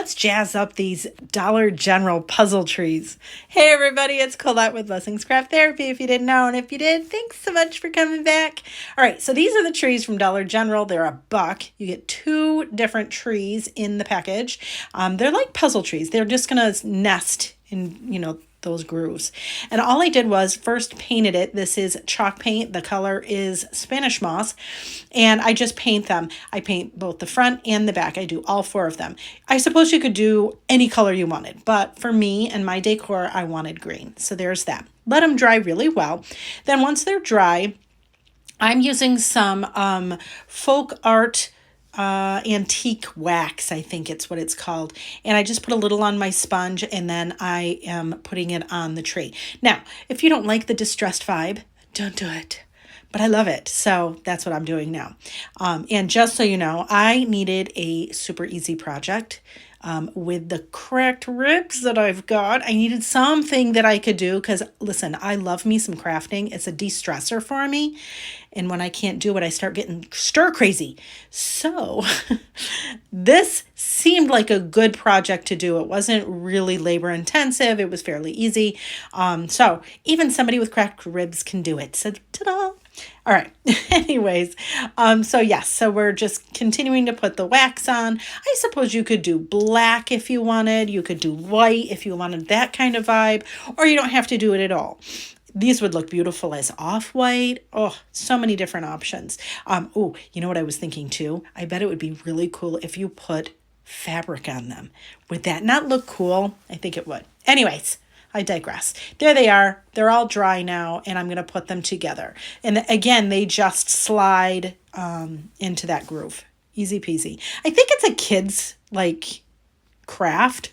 let's jazz up these Dollar General puzzle trees. Hey everybody, it's Colette with Blessings Craft Therapy, if you didn't know, and if you did, thanks so much for coming back. All right, so these are the trees from Dollar General. They're $1. You get 2 different trees in the package. They're like puzzle trees. They're just gonna nest in, those grooves. And all I did was first painted it. This is chalk paint. The color is Spanish moss. And I just paint them. I paint both the front and the back. I do all 4 of them. I suppose you could do any color you wanted, but for me and my decor, I wanted green. So there's that. Let them dry really well. Then once they're dry, I'm using some folk art antique wax, I think it's what it's called. And I just put a little on my sponge and then I am putting it on the tree. Now, if you don't like the distressed vibe, don't do it. But I love it. So that's what I'm doing now. And just so you know, I needed a super easy project. With the cracked ribs that I've got, I needed something that I could do because, listen, I love me some crafting. It's a de-stressor for me. And when I can't do it, I start getting stir crazy. So this seemed like a good project to do. It wasn't really labor intensive. It was fairly easy. So even somebody with cracked ribs can do it. So ta-da! All right. Anyways, so we're just continuing to put the wax on. I suppose you could do black if you wanted. You could do white if you wanted that kind of vibe, or you don't have to do it at all. These would look beautiful as off-white. Oh, so many different options. Oh, you know what I was thinking too? I bet it would be really cool if you put fabric on them. Would that not look cool? I think it would. Anyways, I digress. There they are. They're all dry now, and I'm going to put them together. And again, they just slide into that groove. Easy peasy. I think it's a kid's, craft.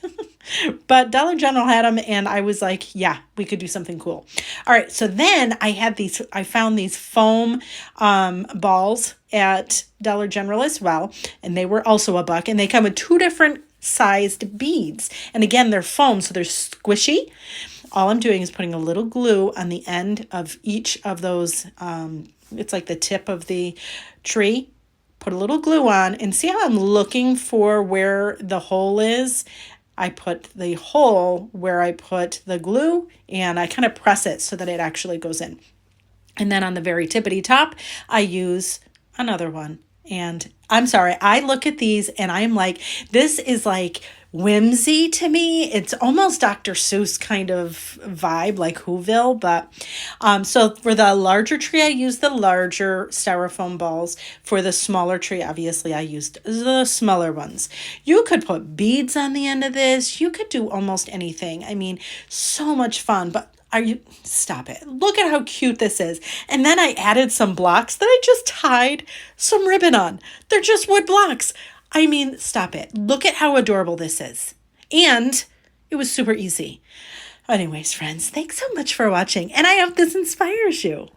But Dollar General had them, and I was like, yeah, we could do something cool. All right, so then I found these foam balls at Dollar General as well, and they were also $1, and they come with 2 different sized beads. And again, they're foam, so they're squishy. All I'm doing is putting a little glue on the end of each of those. It's like the tip of the tree. Put a little glue on and see how I'm looking for where the hole is. I put the hole where I put the glue and I kind of press it so that it actually goes in. And then on the very tippity top, I use another one. And I'm sorry, I look at these and I'm like, this is like whimsy to me. It's almost Dr. Seuss kind of vibe, like Whoville. But so for the larger tree, I used the larger styrofoam balls. For the smaller tree, obviously, I used the smaller ones. You could put beads on the end of this. You could do almost anything. I mean, so much fun. But stop it. Look at how cute this is. And then I added some blocks that I just tied some ribbon on. They're just wood blocks. I mean, stop it. Look at how adorable this is. And it was super easy. Anyways, friends, thanks so much for watching. And I hope this inspires you.